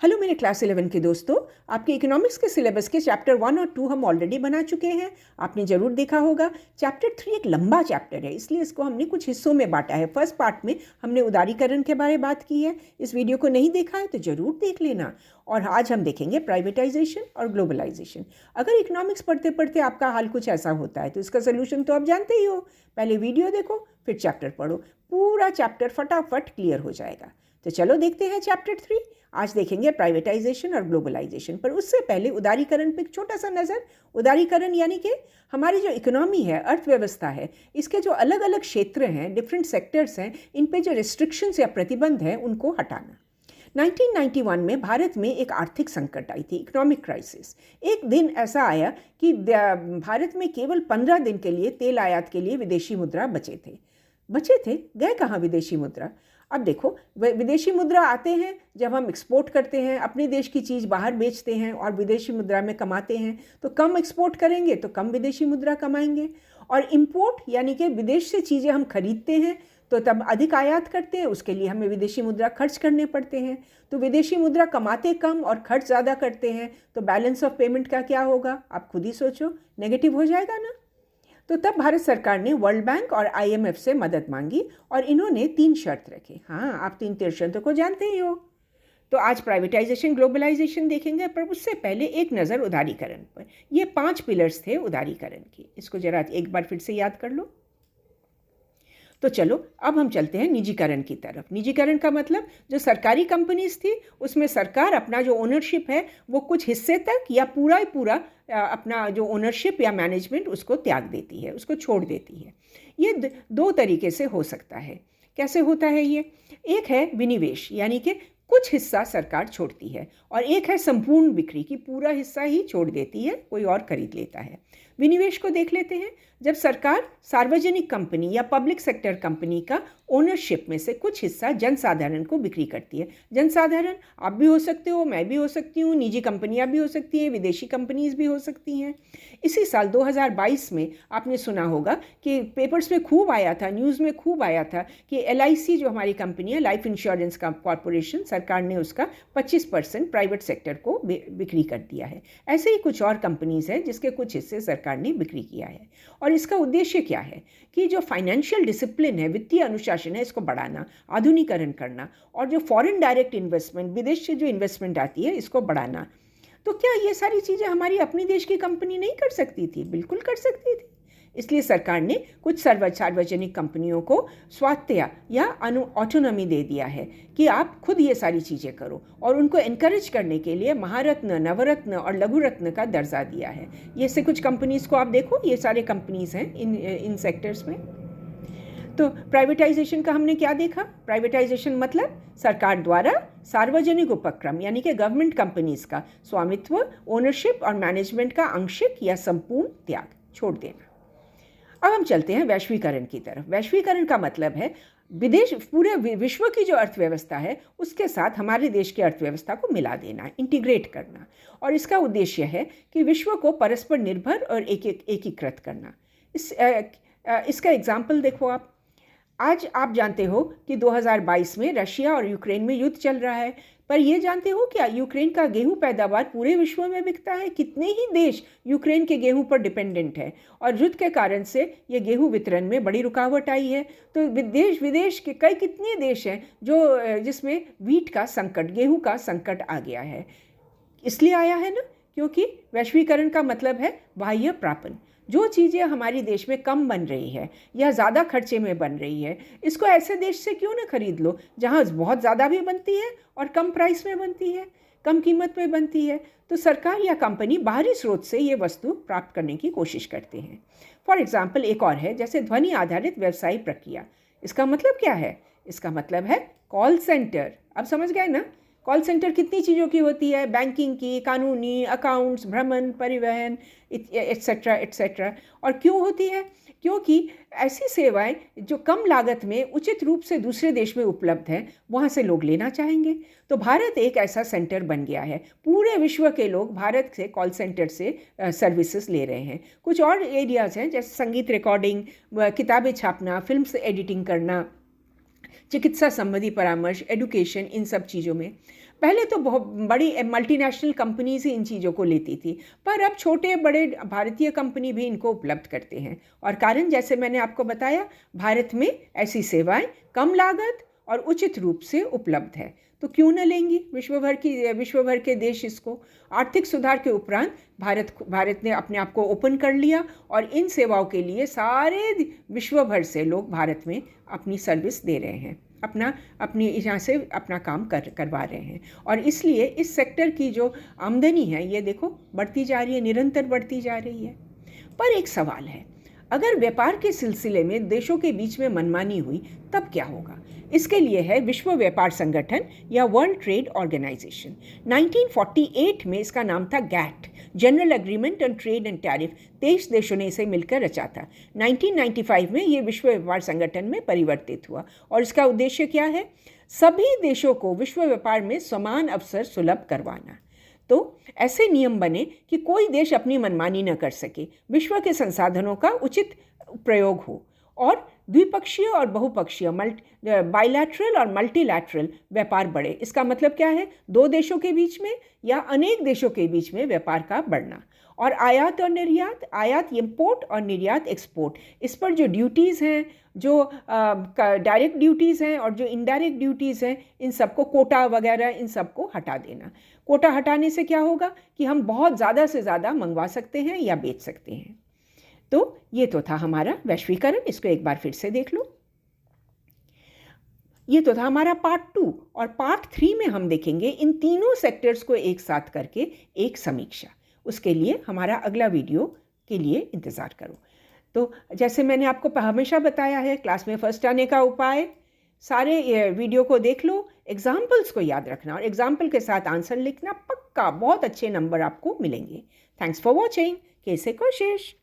Hello मेरे class 11 के दोस्तों, आपके इकोनॉमिक्स के सिलेबस के चैप्टर 1 और 2 हम ऑलरेडी बना चुके हैं। आपने ज़रूर देखा होगा। चैप्टर 3 एक लंबा चैप्टर है, इसलिए इसको हमने कुछ हिस्सों में बांटा है। फर्स्ट पार्ट में हमने उदारीकरण के बारे में बात की है। इस वीडियो को नहीं देखा है तो ज़रूर देख लेना। और आज हम देखेंगे प्राइवेटाइजेशन और ग्लोबलाइजेशन। अगर इकोनॉमिक्स पढ़ते पढ़ते आपका हाल कुछ ऐसा होता है तो इसका सोल्यूशन तो आप जानते ही हो। पहले वीडियो देखो, फिर चैप्टर पढ़ो, पूरा चैप्टर फटाफट क्लियर हो जाएगा। तो चलो देखते हैं चैप्टर 3। आज देखेंगे प्राइवेटाइजेशन और ग्लोबलाइजेशन, पर उससे पहले उदारीकरण पे एक छोटा सा नज़र। उदारीकरण यानी कि हमारी जो इकोनॉमी है, अर्थव्यवस्था है, इसके जो अलग अलग क्षेत्र हैं, डिफरेंट सेक्टर्स हैं, इन पे जो रिस्ट्रिक्शंस या प्रतिबंध हैं उनको हटाना। 1991 में भारत में एक आर्थिक संकट आई थी, इकोनॉमिक क्राइसिस। एक दिन ऐसा आया कि भारत में केवल 15 दिन के लिए तेल आयात के लिए विदेशी मुद्रा बचे थे। गए कहाँ विदेशी मुद्रा? अब देखो, विदेशी मुद्रा आते हैं जब हम एक्सपोर्ट करते हैं, अपने देश की चीज़ बाहर बेचते हैं और विदेशी मुद्रा में कमाते हैं, तो कम एक्सपोर्ट करेंगे तो कम विदेशी मुद्रा कमाएंगे। और इंपोर्ट यानी कि विदेश से चीज़ें हम खरीदते हैं तो तब अधिक आयात करते हैं, उसके लिए हमें विदेशी मुद्रा खर्च करने पड़ते हैं। तो विदेशी मुद्रा कमाते कम और खर्च ज़्यादा करते हैं, तो बैलेंस ऑफ पेमेंट का क्या होगा? आप खुद ही सोचो, नेगेटिव हो जाएगा ना। तो तब भारत सरकार ने वर्ल्ड बैंक और IMF से मदद मांगी और इन्होंने 3 शर्त रखे। हाँ, आप 3 शर्तों को जानते ही हो। तो आज प्राइवेटाइजेशन ग्लोबलाइजेशन देखेंगे, पर उससे पहले एक नज़र उदारीकरण पर। ये 5 पिलर्स थे उदारीकरण की, इसको जरा एक बार फिर से याद कर लो। तो चलो अब हम चलते हैं निजीकरण की तरफ। निजीकरण का मतलब जो सरकारी कंपनीज थी उसमें सरकार अपना जो ओनरशिप है वो कुछ हिस्से तक या पूरा अपना जो ओनरशिप या मैनेजमेंट उसको त्याग देती है, उसको छोड़ देती है। ये 2 तरीके से हो सकता है। कैसे होता है ये? एक है विनिवेश, यानी कि कुछ हिस्सा सरकार छोड़ती है, और एक है संपूर्ण बिक्री की, पूरा हिस्सा ही छोड़ देती है, कोई और खरीद लेता है। विनिवेश को देख लेते हैं। जब सरकार सार्वजनिक कंपनी या पब्लिक सेक्टर कंपनी का ओनरशिप में से कुछ हिस्सा जनसाधारण को बिक्री करती है। जनसाधारण आप भी हो सकते हो, मैं भी हो सकती हूँ, निजी कंपनियां भी हो सकती हैं, विदेशी कंपनीज भी हो सकती हैं। इसी साल 2022 में आपने सुना होगा कि पेपर्स में खूब आया था, न्यूज़ में खूब आया था कि LIC जो हमारी कंपनी है, लाइफ इंश्योरेंस का कॉरपोरेशन, सरकार ने उसका 25% प्राइवेट सेक्टर को बिक्री कर दिया है। ऐसे ही कुछ और कंपनीज हैं जिसके कुछ हिस्से सरकार ने बिक्री किया है। और इसका उद्देश्य क्या है कि जो फाइनेंशियल डिसिप्लिन है, वित्तीय अनुशासन है, इसको बढ़ाना, आधुनिकीकरण करना, और जो फॉरेन डायरेक्ट इन्वेस्टमेंट, विदेश से जो इन्वेस्टमेंट आती है, इसको बढ़ाना। तो क्या ये सारी चीज़ें हमारी अपनी देश की कंपनी नहीं कर सकती थी? बिल्कुल कर सकती थी। इसलिए सरकार ने कुछ सार्वजनिक कंपनियों को स्वायत्तता या ऑटोनॉमी दे दिया है कि आप खुद ये सारी चीज़ें करो, और उनको एनकरेज करने के लिए महारत्न, नवरत्न और लघु रत्न का दर्जा दिया है। ये से कुछ कंपनीज को आप देखो, ये सारे कंपनीज हैं इन सेक्टर्स में। तो प्राइवेटाइजेशन का हमने क्या देखा? प्राइवेटाइजेशन मतलब सरकार द्वारा सार्वजनिक उपक्रम यानी कि गवर्नमेंट कंपनीज का स्वामित्व, ओनरशिप और मैनेजमेंट का आंशिक या संपूर्ण त्याग, छोड़ देना। अब हम चलते हैं वैश्वीकरण की तरफ। वैश्वीकरण का मतलब है पूरे विश्व की जो अर्थव्यवस्था है उसके साथ हमारे देश की अर्थव्यवस्था को मिला देना, इंटीग्रेट करना। और इसका उद्देश्य है कि विश्व को परस्पर निर्भर और एकीकृत करना। इसका एग्जाम्पल देखो आप। आज आप जानते हो कि 2022 में रशिया और यूक्रेन में युद्ध चल रहा है, पर यह जानते हो क्या यूक्रेन का गेहूं पैदावार पूरे विश्व में बिकता है? कितने ही देश यूक्रेन के गेहूं पर डिपेंडेंट है, और युद्ध के कारण से ये गेहूं वितरण में बड़ी रुकावट आई है। तो विदेश के कितने देश हैं जिसमें वीट का संकट, गेहूं का संकट आ गया है। इसलिए आया है ना, क्योंकि वैश्वीकरण का मतलब है बाह्य प्रापण। जो चीज़ें हमारी देश में कम बन रही है या ज़्यादा खर्चे में बन रही है, इसको ऐसे देश से क्यों ना खरीद लो जहाँ बहुत ज़्यादा भी बनती है और कम प्राइस में बनती है, कम कीमत में बनती है। तो सरकार या कंपनी बाहरी स्रोत से ये वस्तु प्राप्त करने की कोशिश करते हैं। फॉर एग्जाम्पल एक और है, जैसे ध्वनि आधारित व्यवसायिक प्रक्रिया। इसका मतलब क्या है? इसका मतलब है कॉल सेंटर। अब समझ गए ना? कॉल सेंटर कितनी चीज़ों की होती है? बैंकिंग की, कानूनी, अकाउंट्स, भ्रमण, परिवहन, एट्सेट्रा एट्सेट्रा। और क्यों होती है? क्योंकि ऐसी सेवाएं जो कम लागत में उचित रूप से दूसरे देश में उपलब्ध हैं, वहाँ से लोग लेना चाहेंगे। तो भारत एक ऐसा सेंटर बन गया है। पूरे विश्व के लोग भारत से कॉल सेंटर से सर्विसेज ले रहे हैं। कुछ और एरियाज़ हैं जैसे संगीत रिकॉर्डिंग, किताबें छापना, फिल्म्स एडिटिंग करना, चिकित्सा संबंधी परामर्श, एडुकेशन, इन सब चीज़ों में। पहले तो बहुत बड़ी मल्टीनेशनल कंपनीज ही इन चीज़ों को लेती थी, पर अब छोटे बड़े भारतीय कंपनी भी इनको उपलब्ध करते हैं। और कारण जैसे मैंने आपको बताया, भारत में ऐसी सेवाएं कम लागत और उचित रूप से उपलब्ध है, तो क्यों न लेंगी विश्व भर के देश इसको। आर्थिक सुधार के उपरांत भारत ने अपने आप को ओपन कर लिया और इन सेवाओं के लिए सारे विश्व भर से लोग भारत में अपनी सर्विस दे रहे हैं, अपनी यहाँ से अपना काम करवा रहे हैं। और इसलिए इस सेक्टर की जो आमदनी है ये देखो बढ़ती जा रही है, निरंतर बढ़ती जा रही है। पर एक सवाल है, अगर व्यापार के सिलसिले में देशों के बीच में मनमानी हुई तब क्या होगा? इसके लिए है विश्व व्यापार संगठन या वर्ल्ड ट्रेड ऑर्गेनाइजेशन। 1948 में इसका नाम था GATT, general agreement on trade and tariff. 23 देशों ने इसे मिलकर रचा था। 1995 में ये विश्व व्यापार संगठन में परिवर्तित हुआ और इसका उद्देश्य क्या है? सभी देशों को विश्व व्यापार में समान अवसर सुलभ करवाना। तो ऐसे नियम बने कि कोई देश अपनी मनमानी न कर सके, विश्व के संसाधनों का उचित प्रयोग हो और द्विपक्षीय और बहुपक्षीय बाइलैटरल और मल्टीलैटरल व्यापार बढ़े। इसका मतलब क्या है? दो देशों के बीच में या अनेक देशों के बीच में व्यापार का बढ़ना। और आयात और निर्यात, आयात इंपोर्ट और निर्यात एक्सपोर्ट, इस पर जो ड्यूटीज़ हैं, जो डायरेक्ट ड्यूटीज़ हैं और जो इनडायरेक्ट ड्यूटीज़ हैं, इन सबको कोटा वगैरह इन सबको हटा देना। कोटा हटाने से क्या होगा कि हम बहुत ज़्यादा से ज़्यादा मंगवा सकते हैं या बेच सकते हैं। तो ये तो था हमारा वैश्वीकरण। इसको एक बार फिर से देख लो। ये तो था हमारा पार्ट 2 और पार्ट 3 में हम देखेंगे इन तीनों सेक्टर्स को एक साथ करके एक समीक्षा। उसके लिए हमारा अगला वीडियो के लिए इंतज़ार करो। तो जैसे मैंने आपको हमेशा बताया है, क्लास में फर्स्ट आने का उपाय, सारे वीडियो को देख लो, एग्जाम्पल्स को याद रखना और एग्जाम्पल के साथ आंसर लिखना, पक्का बहुत अच्छे नंबर आपको मिलेंगे। Thanks for watching. कैसे कोशिश।